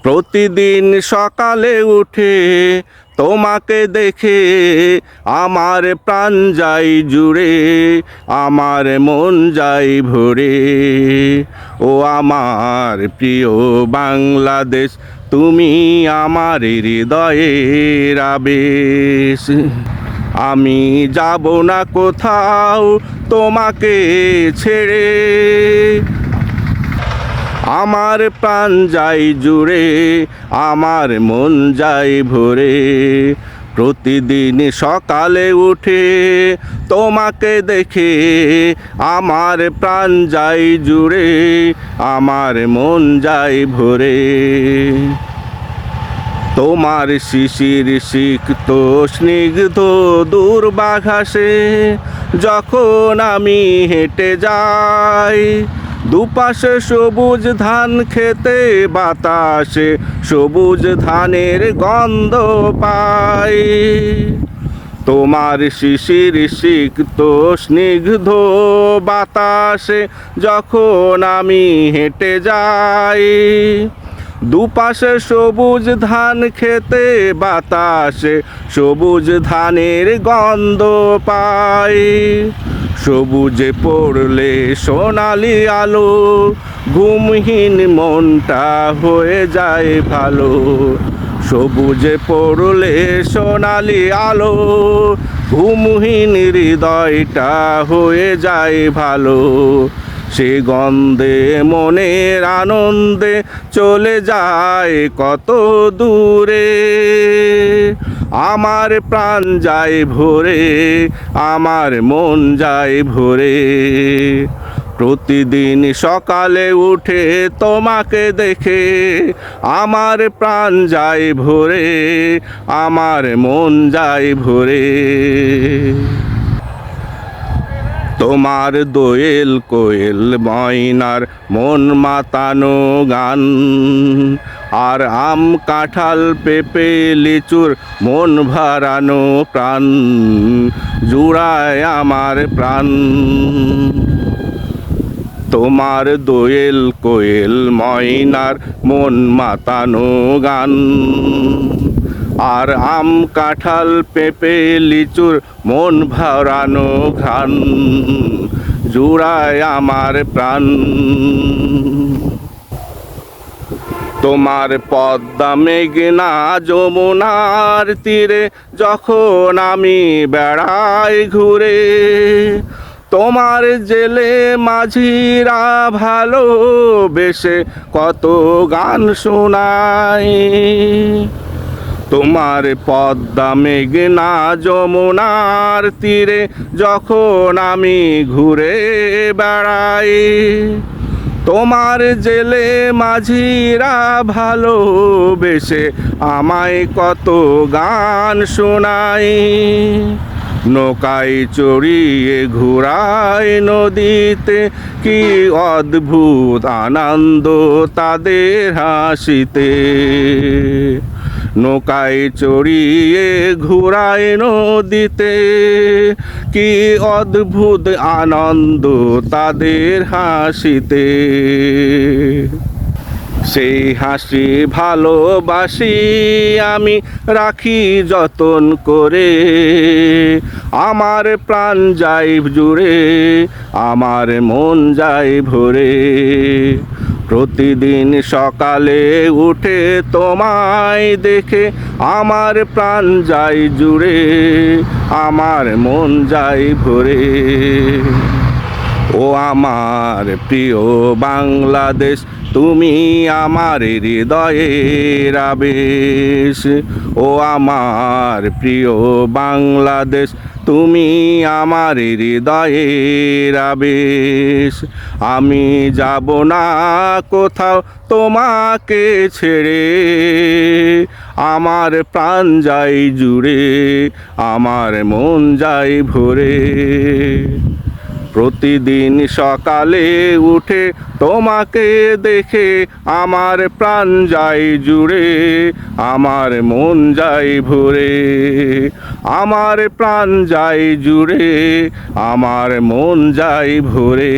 প্রতিদিন সকালে উঠে তোমাকে দেখে আমার প্রাণ যায় জুড়ে, আমার মন যায় ভরে। ও আমার প্রিয় বাংলাদেশ, তুমি আমার হৃদয়ের আবেশ। আমি যাব না কোথাও তোমাকে ছেড়ে, আমার প্রাণ যায় জুড়ে, আমার মন যায় ভরে। প্রতিদিন সকালে উঠে তোমাকে দেখে আমার প্রাণ যায় জুড়ে, আমার মন যায় ভরে। তোমার শিশির সিক্ত স্নিগ্ধ দূর্বাঘাসে যখন আমি হেঁটে যাই, দুপাশে সবুজ ধান খেতে, বাতাসে সবুজ ধানের গন্ধ পাই। তোমার শিশির সিক্ত স্নিগ্ধ বাতাসে যখন আমি হেঁটে যাই, দুপাশে সবুজ ধান খেতে, বাতাসে সবুজ ধানের গন্ধ পাই। সবুজে পড়লে সোনালি আলো, ঘুমহীন মনটা হয়ে যায় ভালো। সবুজে পড়লে সোনালি আলো, ঘুমহীন হৃদয়টা হয়ে যায় ভালো। সে গন্ধে মনের আনন্দে চলে যায় কত দূরে, আমার প্রাণ যায় ভরে, আমার মন যায় ভরে। প্রতিদিন সকালে উঠে তোমাকে দেখে আমার প্রাণ যায় ভরে, আমার মন যায় ভরে। তোমার দোয়েল কোয়েল ময়নার মন মাতানো গান, আর আম কাঁঠাল পেঁপে লিচুর মন ভরানো প্রাণ জুড়ায় আমার প্রাণ। তোমার দোয়েল কোয়েল ময়নার মন মাতানো গান, আর আম কাঁঠাল পেঁপে লিচুর মন ভরানো ঘ্রাণ জুড়ায় আমার প্রাণ। তোমার পদ্মা মেঘনা যমুনার তীরে যখন আমি বেড়াই ঘুরে, তোমার জেলে মাঝিরা ভালোবেসে কত গান শোনায়। তোমার পদ্মা মেঘনা যমুনার তীরে যখন আমি ঘুরে বেড়াই, তোমার জেলে মাঝিরা ভালোবেসে আমায় কত গান শোনায়। নৌকায় চড়িয়ে ঘুরায় নদীতে, কি অদ্ভুত আনন্দ তাদের হাসিতে। নৌকায় চড়িয়ে ঘুরায় নদীতে, কি অদ্ভুত আনন্দ তাদের হাসিতে। সেই হাসি ভালোবাসি আমি রাখি যতন করে, আমার প্রাণ যায় জুড়ে, আমার মন যায় ভরে। প্রতিদিন সকালে উঠে তোমায় দেখে আমার প্রাণ যায় জুড়ে, আমার মন যায় ভরে। ও আমার প্রিয় বাংলাদেশ, তুমি আমার হৃদয়ের আবেশ। ও আমার প্রিয় বাংলাদেশ, তুমি আমার হৃদয়ের আবেশ। আমি যাব না কোথাও তোমাকে ছেড়ে, আমার প্রাণ যায় জুড়ে, আমার মন যায় ভরে। প্রতিদিন সকালে উঠে তোমাকে দেখে আমার প্রাণ যায় জুড়ে, আমার মন যায় ভরে। আমার প্রাণ যায় জুড়ে, আমার মন যায় ভরে।